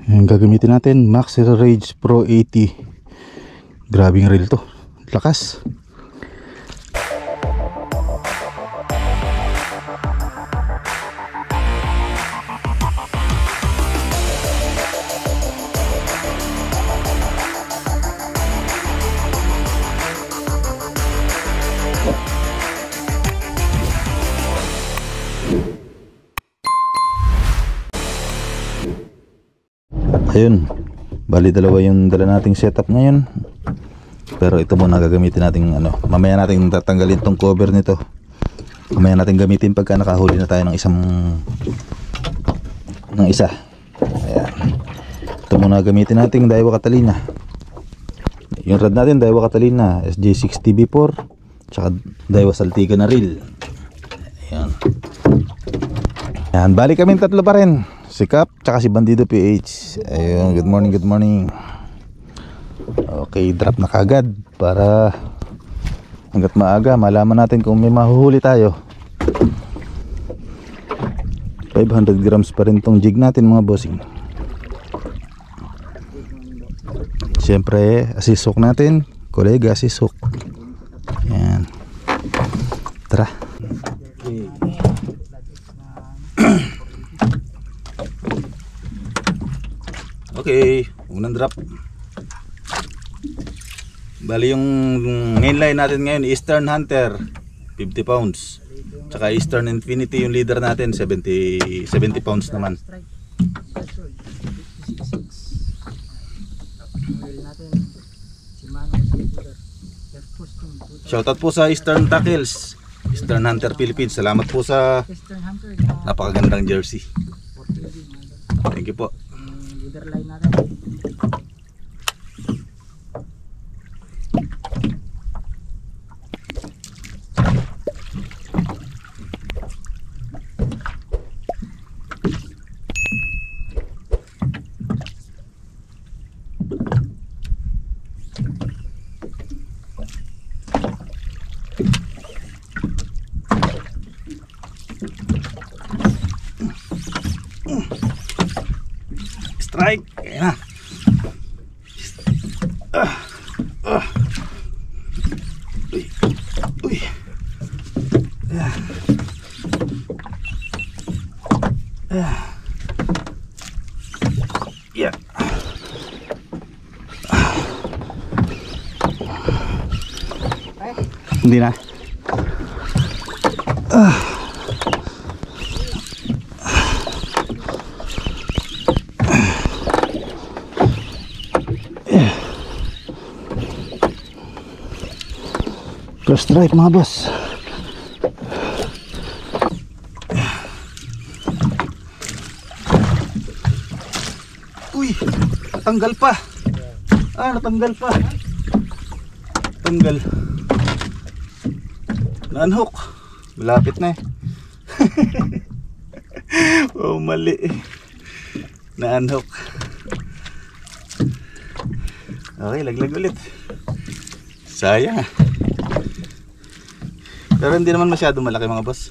Yung gagamitin natin, Maxxer Rage Pro 80. Grabing reel to, lakas. Ayun, bali dalawa yung dala nating setup ngayon. Pero ito muna gagamitin nating ano, mamaya nating tatanggalin tong cover nito. Mamaya natin gamitin pagka nakahuli na tayo ng isa. Ayan. Ito muna gamitin nating Daiwa Catalina. Yung rod natin Daiwa Catalina SJ60B4, tsaka Daiwa Saltiga na reel. Ayan. Ayan, bali kaming tatlo pa rin. Si Cap, tsaka si Bandido PH. Ayun, good morning, good morning. Okay, drop na kagad para hanggat maaga malaman natin kung may mahuhuli tayo. 500 grams pa rin tong jig natin mga bossing. Siyempre, asisok natin, kolega asisok. Yan. Tara. Okay, unang drop. Bali yung main line natin ngayon, Eastern Hunter 50 pounds. Tsaka Eastern Infinity yung leader natin, 70 pounds naman. Shoutout po sa Eastern Tackles, Eastern Hunter Philippines. Salamat po sa napakagandang jersey. Thank you po. Line natin. Strike. Ayan na. Uy. Uy. Ayan. Yeah. Hindi na. First strike mga boss. Uy, natanggal pa. Natanggal pa. Tanggal. Na-unhook. Malapit na eh. Oh, mali. Na-unhook. Okay, laglag ulit. Sayang ah. Pero hindi naman masyado malaki mga boss.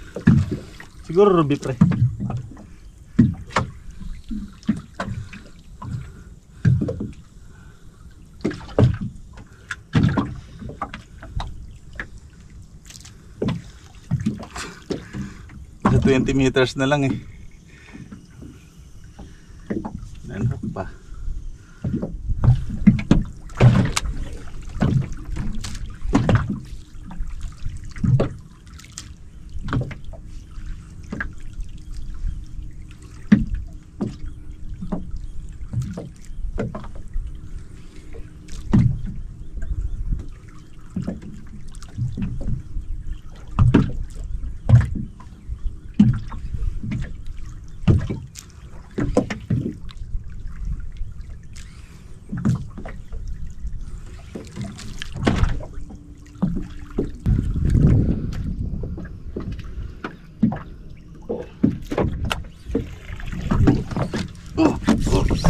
Siguro ruby pre. Sa 20 meters na lang eh. Nanhook pa.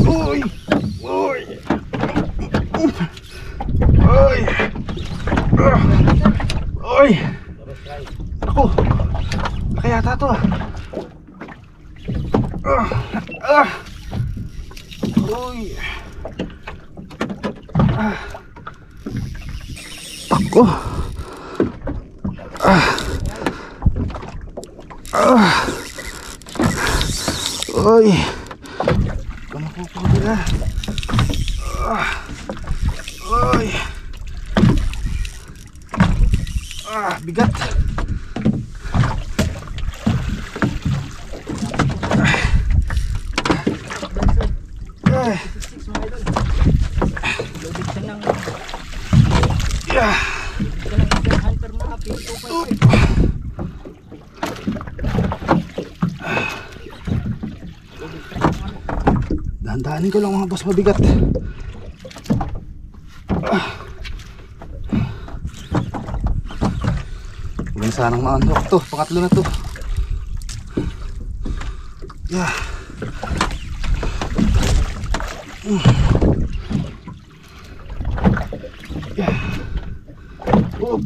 Uy! Uy! Uy! Uy! Ako! Laki yata ito ah! Uy. Ako. Uy. Kamakupagod na. Uy. Bigat. Dahan-dahanin ko lang mga boss, mabigat. Huwag sanang ma-unhook to, pangatlo na to. Yeah. Yeah. Oop.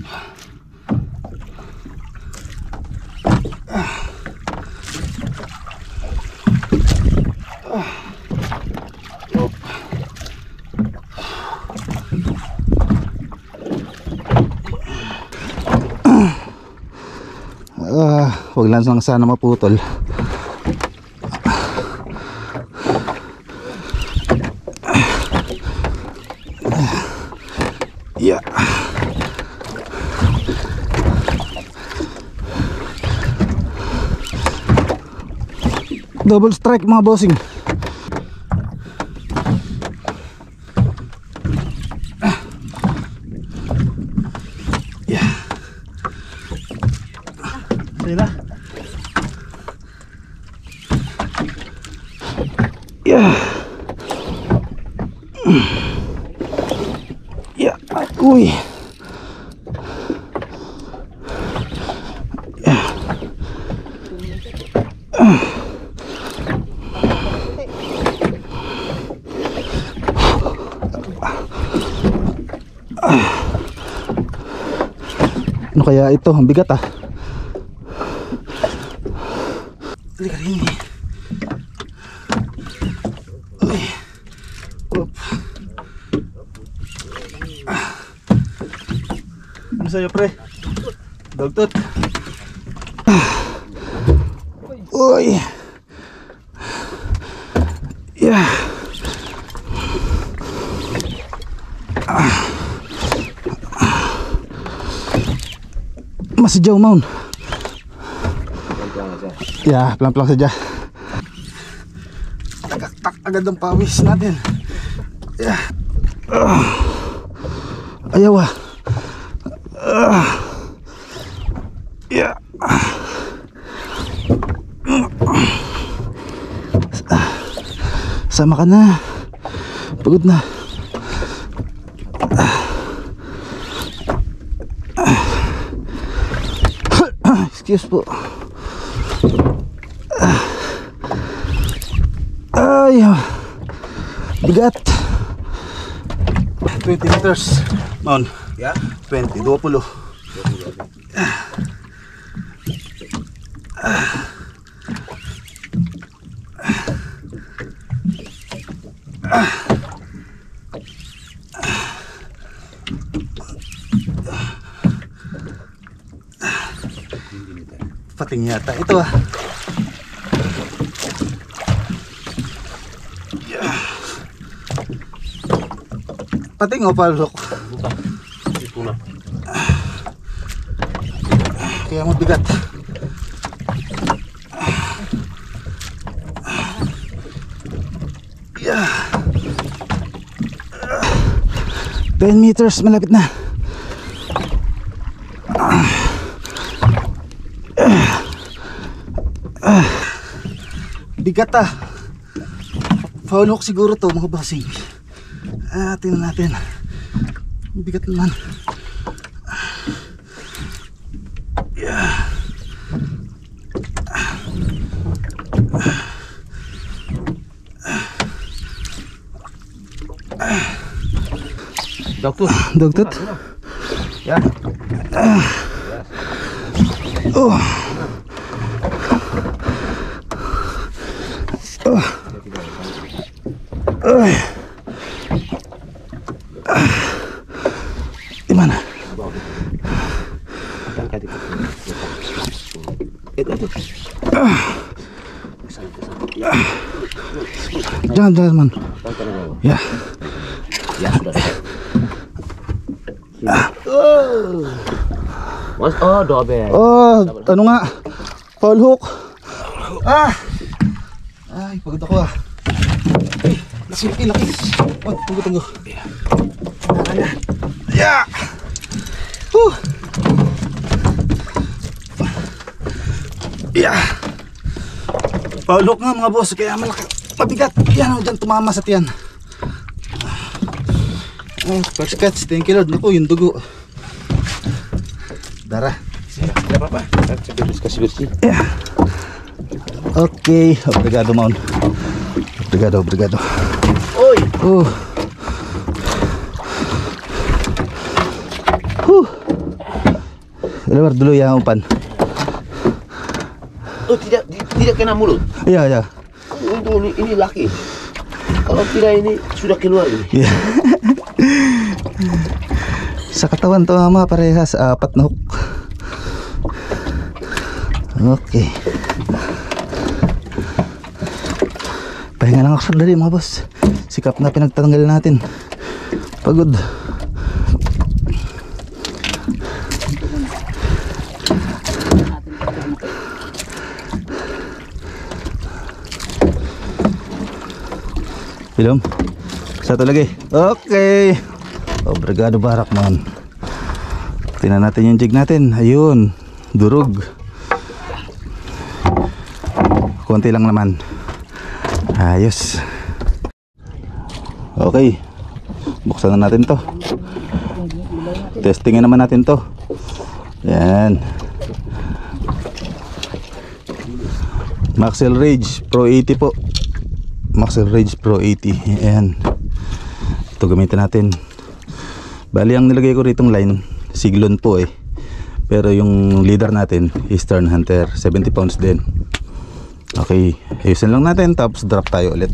Huwag lang sana maputol. Yeah. Double strike mga bossing. Yeah. Sila. Yeah. Yeah. Uy. Yeah. Ano kaya ito? Ang bigat ah. Halika rin eh. Uy. Oop. Ano sa'yo pre? Dagtot. Uy. Yeah. Masih jauh maun. Ya, pelan-pelan saja. Tak agad ang pawis natin. Ya. Ayaw ah. Ya. Sama ka na. Pagod na. Excuse po. Ay, bigat. 20 meters. Maun. Ya? 20, 20. Pating yata ito ah. Yeah. Pating o palok? Ito na. Kaya mabigat. Yeah. 10 meters, malapit na. Bigat ah. Foul hook siguro to mga bossing. Tingnan natin. Bigat naman. Yeah. Dokter. Ya. Oh. Ay. Di mana? Jangan man. Ya. Ya sudah. Mas, oh dobel. Oh, ano nga? Foul hook. Ay, pagod ako ah. Laki, laki. Oh, tunggu. Ya. Ya. Foul hook nga mga boss, kaya malaki. Mabigat. Yan, dyan tumama sa tiyan. Oh, first catch. Thank you Lord. Naku, yung dugo. Darah. Tidak apa-apa. Kasih bersih. Ya. Oke, obrigado Maun. Obrigado. Oi. Lewat dulu ya umpan. Oh, tidak kena mulut. Iya. Untuk ini laki. Kalau tidak ini sudah keluar ini. Iya. Sa katawan to ama parehas apat na hook. Oke. Pahinga lang ako sandali mga boss. Sikap na pinagtanggal natin. Pagod. Film. Satu lagi. Oke. Obrigado barak man. Tingnan natin yung jig natin. Ayun. Durog. Konti lang naman. Ayos. Okay. Buksan na natin to. Testingin naman natin to. Yan. Maxell Rage Pro 80 po. Maxell Rage Pro 80. Ayan. Ito gamitin natin. Bali ang nilagay ko ritong line Siglon po eh. Pero yung leader natin Eastern Hunter 70 pounds din. Okay, ayusin lang natin tapos drop tayo ulit.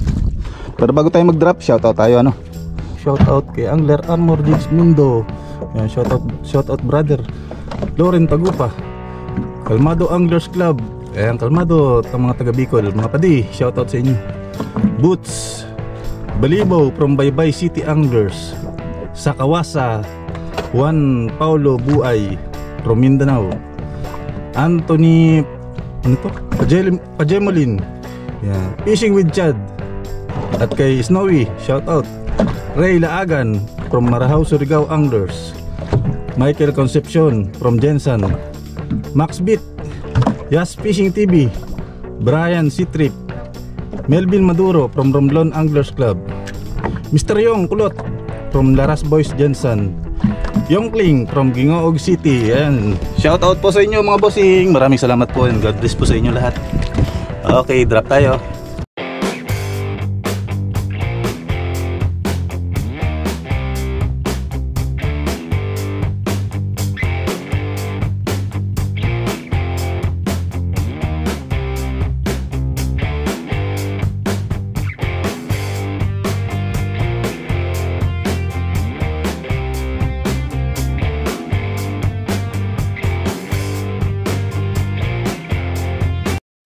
Pero bago tayo mag-drop, shoutout tayo ano. Shoutout kay Angler Armor Jigs Mundo. Yan, shoutout brother Loren Tagupa. Kalmado Anglers Club. Ayan, kalmado ang mga taga Bicol, mga padi, shoutout sa inyo. Boots Balibaw from Baybay City Anglers. Sakawasa Juan Paulo Buay from Mindanao. Anthony ano to? Pajemolin. Yeah. Fishing with Chad. At kay Snowy, shout out. Ray Laagan from Marahaw Surigao Anglers. Michael Concepcion from Jensen. Max Beat, Yas Fishing TV. Brian Citrip. Melvin Maduro from Romblon Anglers Club. Mr. Yong Kulot from Laras Boys Jensen. Yongkling from Gingoog City. Ayan. Shout out po sa inyo mga bossing. Maraming salamat po and God bless po sa inyo lahat. Okay, drop tayo.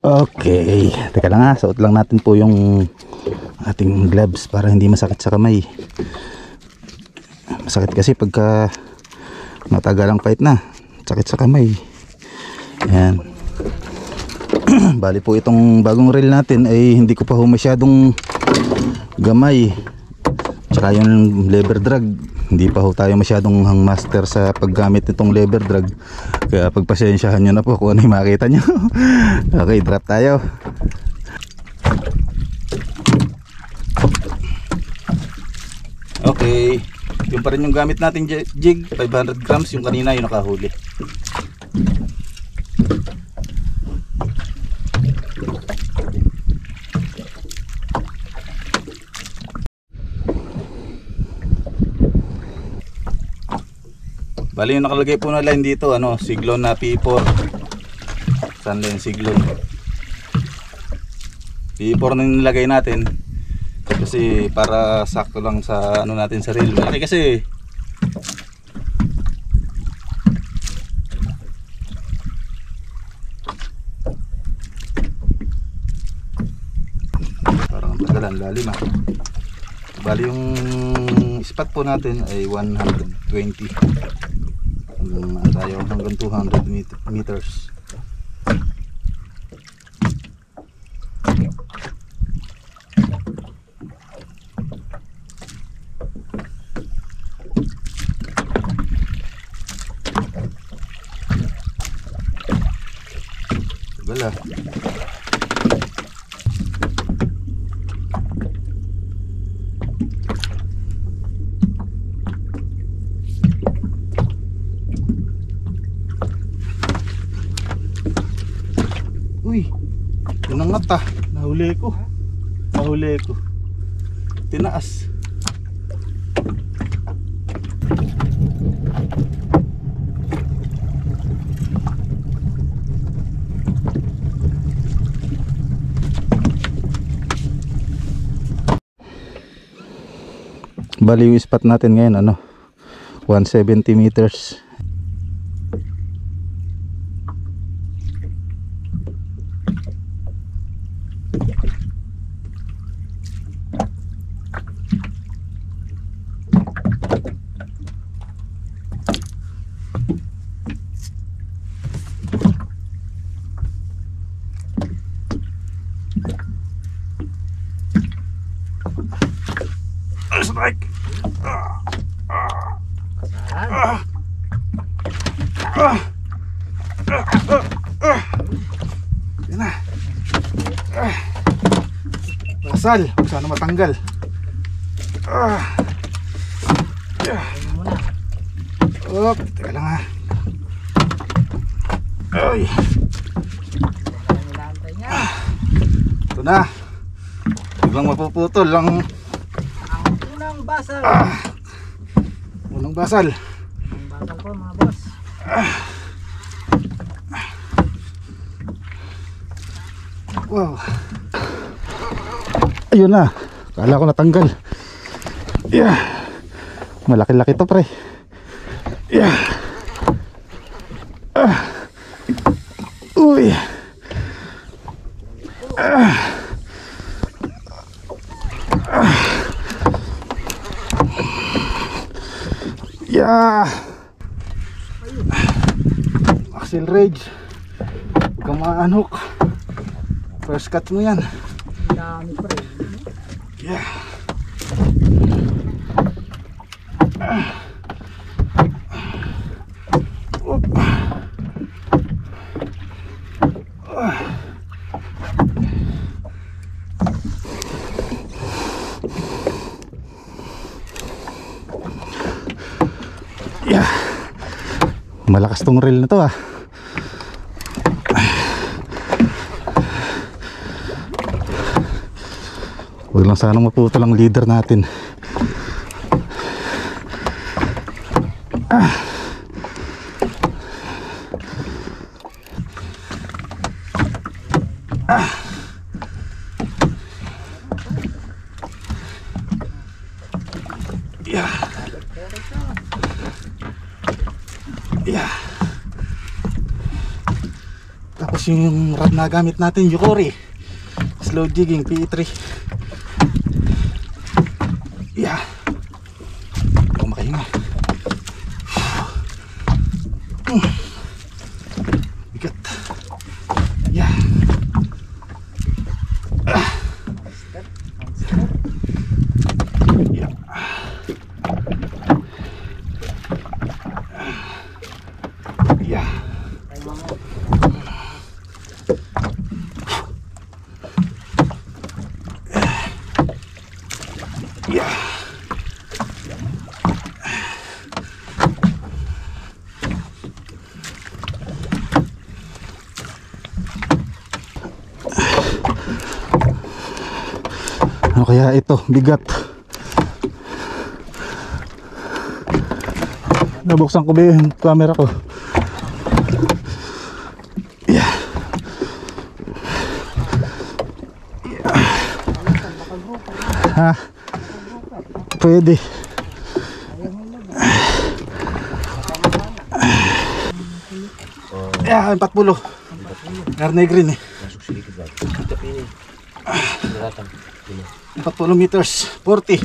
Okay, teka lang ha, suot lang natin po yung ating gloves para hindi masakit sa kamay. Masakit kasi pagka matagalang fight na, sakit sa kamay. Ayan. Bali po itong bagong reel natin ay hindi ko pa masyadong gamay. Tsaka yung lever drag, hindi pa tayo masyadong master sa paggamit nitong lever drag. Kaya pagpasensyahan nyo na po kung ano yung makita nyo. Okay, drop tayo. Okay, yung pa rin yung gamit nating jig, 500 grams. Yung kanina yung nakahuli. Bali yung nakalagay po na line dito, ano, Siglon na P4. Saan line Siglon? P4 na nilagay natin. Tapos Kasi para sakto lang sa ano natin sa reel. Malaki kasi. Parang tagalan, lalim ah. Bali yung spot po natin ay 120. Hanggang 200 meters. Wala. Uy, tinangat ah. Nahuli ko. Tinaas. Bali yung spot natin ngayon 170 meters. Strike. Yan na. Basal, sana matanggal. Op, teka lang ha. Ay. Ito na. Biglang mapuputol lang. Basal. Unang basal. Unang basal po mga boss. Wow. Ayun na. Kala ko natanggal. Yeah. Malaki-laki to pre. Yeah. Uy. Yeah. Axel Rage. Huwag kang maanok. First cut mo yan. Ang dami pa rin. Yeah. Oop. Yeah. Malakas tong reel na to ah. Huwag lang sanang maputol ang leader natin. Yeah. Yeah. Tapos yung rod na gamit natin, Yukori slow jigging PE3. Yeah. Hindi ako makahinga. Bigat. Yeah. Yeah. Yeah. Yeah. Ano kaya ito? Bigat. Nabuksan ko ba yung camera ko? Yeah. Yeah. Ha? na pwede. Yeah, 40. Garnay green eh. Masuk sedikit lagi. Tapi ini beratang. Ini. 40 meters, 40.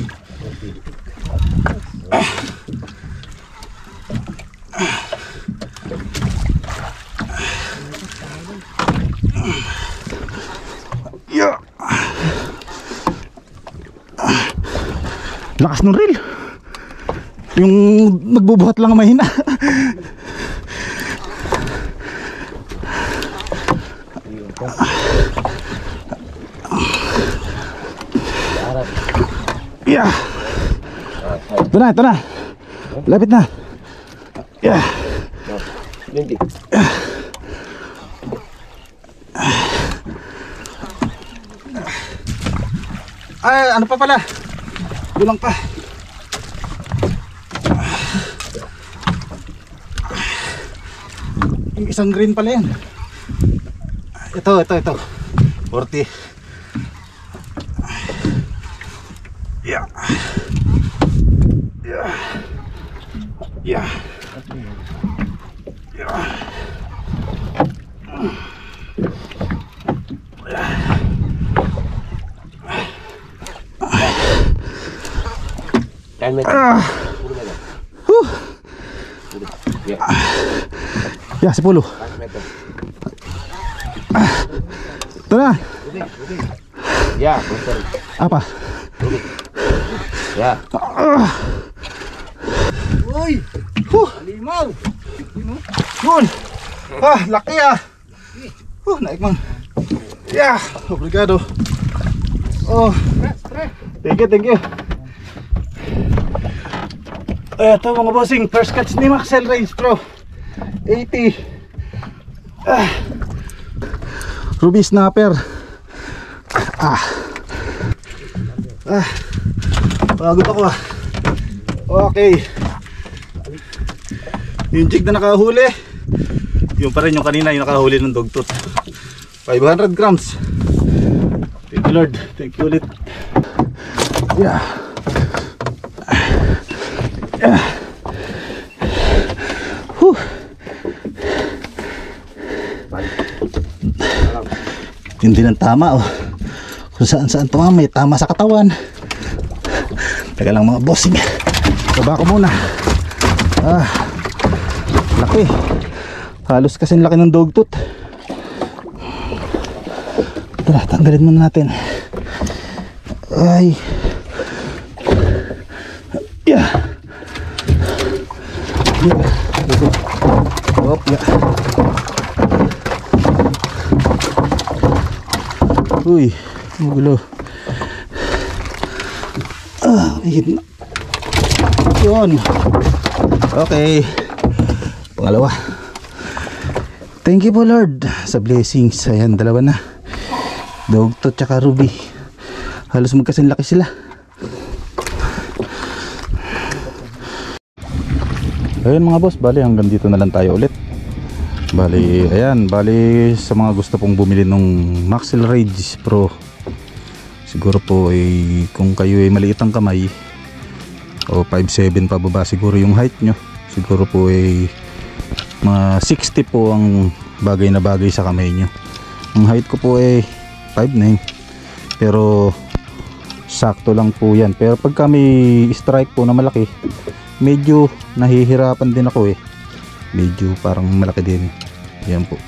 Yeah. Lakas ng reel. Yung nagbubuhat lang mahina. Yeah. Ito na, ito na. Lapit na. Yeah. Nanti. Ay, ano pa pala? Bilang pa. Yung isang green pala yan. Ito. 40. Yeah. Yeah. Yeah. Yeah. Dan meter. Ya. Yeah, 10. Meter. Ito na. Ya, meter. Apa? Ya. Uy! Limaw! Yun. Laki ah. Naik man. Yeah, obrigado. Oh, thank you. Eto mga bossing, first catch ni Maxel Range Pro 80. Ruby snapper. Pagod ako ah. Okay. Yung jig na nakahuli, yung pa rin yung kanina yung nakahuli ng dogtooth. 500 grams. Thank you Lord. Thank you ulit. Yeah. Hindi ng tama oh. Kung saan tumama, may tama sa katawan. Teka lang mga bossing. Baba ko muna. Laki. Halos kasing laki ng dogtooth. Tara, tanggalin muna natin. Ay. Yeah. Hop, ya. Uy, magulo. Higit na. Yun. Okay. Pangalawa. Thank you po Lord sa blessings. Ayan, dalawa na. Dogtooth tsaka ruby. Halos magkasing laki sila. Ayun mga boss, bali hanggang dito na lang tayo ulit. Bali, ayan, bali sa mga gusto pong bumili ng Maxel Range Pro, siguro po ay kung kayo ay maliit ang kamay o 5'7" pababa siguro yung height nyo, siguro po ay mga 60 po ang bagay na bagay sa kamay nyo. Ang height ko po ay 5'9", pero sakto lang po yan. Pero pag kami strike po na malaki, medyo nahihirapan din ako eh. Medyo parang malaki din. Yan po.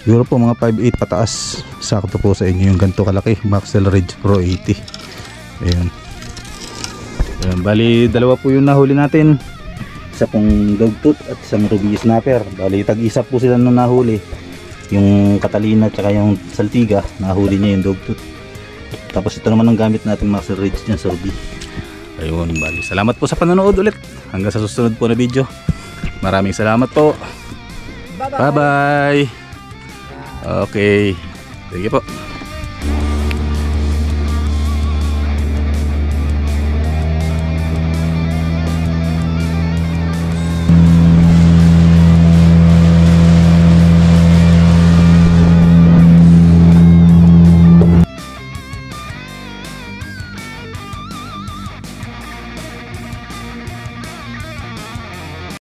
Siguro po mga 5'8" pataas. Sakto po sa inyo yung ganito kalaki. Maxel Range Pro 80. Ayan. Ayan. Bali dalawa po yung nahuli natin. Isa pong dogtooth at isang ruby snapper. Bali tag-isa po sila nung nahuli. Yung Catalina at yung Saltiga, nahuli niya yung dogtooth. Tapos ito naman ang gamit natin Maxel Range niya sa ruby. Ayun, bali. Salamat po sa panonood ulit. Hanggang sa susunod po na video. Maraming salamat po. Bye bye. Okay. Sige po.